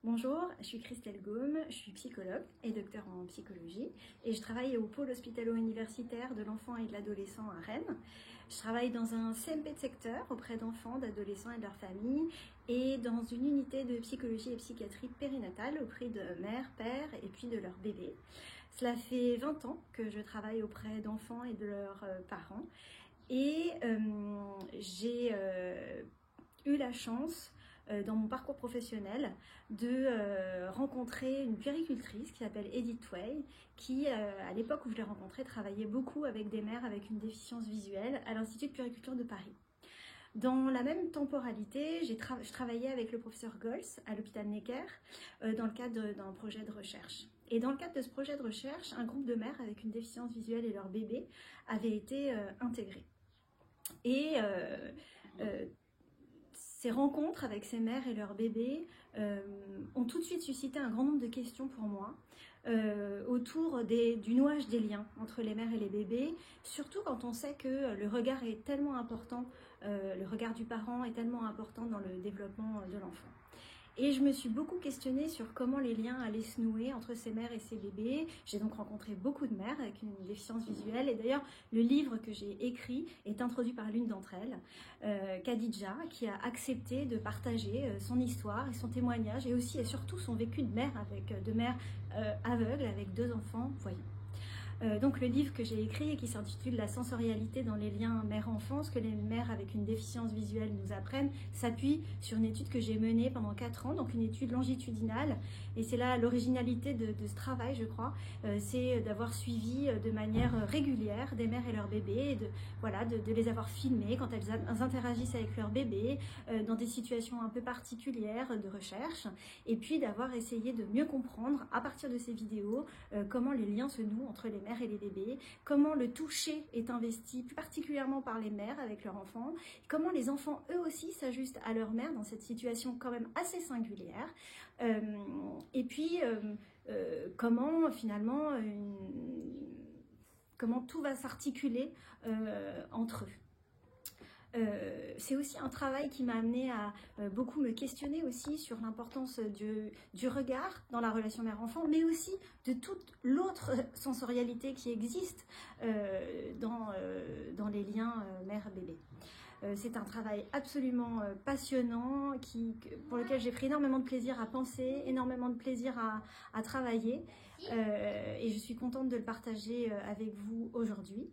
Bonjour, je suis Christelle Gaume, je suis psychologue et docteur en psychologie et je travaille au pôle hospitalo-universitaire de l'enfant et de l'adolescent à Rennes. Je travaille dans un CMP de secteur auprès d'enfants, d'adolescents et de leurs familles et dans une unité de psychologie et psychiatrie périnatale auprès de mères, pères et puis de leurs bébés. Cela fait 20 ans que je travaille auprès d'enfants et de leurs parents et j'ai eu la chance dans mon parcours professionnel de rencontrer une puéricultrice qui s'appelle Edith Way, qui à l'époque où je l'ai rencontrée travaillait beaucoup avec des mères avec une déficience visuelle à l'Institut de puériculture de Paris. Dans la même temporalité, je travaillais avec le professeur Gols à l'hôpital Necker dans le cadre d'un projet de recherche. Et dans le cadre de ce projet de recherche, un groupe de mères avec une déficience visuelle et leur bébé avait été intégré. Et ces rencontres avec ces mères et leurs bébés ont tout de suite suscité un grand nombre de questions pour moi autour du nouage des liens entre les mères et les bébés, surtout quand on sait que le regard est tellement important, le regard du parent est tellement important dans le développement de l'enfant. Et je me suis beaucoup questionnée sur comment les liens allaient se nouer entre ces mères et ces bébés. J'ai donc rencontré beaucoup de mères avec une déficience visuelle. Et d'ailleurs, le livre que j'ai écrit est introduit par l'une d'entre elles, Khadija, qui a accepté de partager son histoire et son témoignage, et aussi et surtout son vécu de mère, aveugle, avec 2 enfants voyants. Donc le livre que j'ai écrit et qui s'intitule « La sensorialité dans les liens mère-enfant, ce que les mères avec une déficience visuelle nous apprennent » s'appuie sur une étude que j'ai menée pendant 4 ans, donc une étude longitudinale. Et c'est là l'originalité de ce travail, je crois, c'est d'avoir suivi de manière régulière des mères et leurs bébés, et de les avoir filmées quand elles interagissent avec leur bébé, dans des situations un peu particulières de recherche, et puis d'avoir essayé de mieux comprendre, à partir de ces vidéos, comment les liens se nouent entre les mères et les bébés, comment le toucher est investi plus particulièrement par les mères avec leurs enfants, comment les enfants eux aussi s'ajustent à leur mère dans cette situation quand même assez singulière, et puis comment finalement comment tout va s'articuler entre eux. C'est aussi un travail qui m'a amené à beaucoup me questionner aussi sur l'importance du regard dans la relation mère-enfant, mais aussi de toute l'autre sensorialité qui existe dans les liens mère-bébé. C'est un travail absolument passionnant pour lequel j'ai pris énormément de plaisir à penser, énormément de plaisir à travailler, et je suis contente de le partager avec vous aujourd'hui.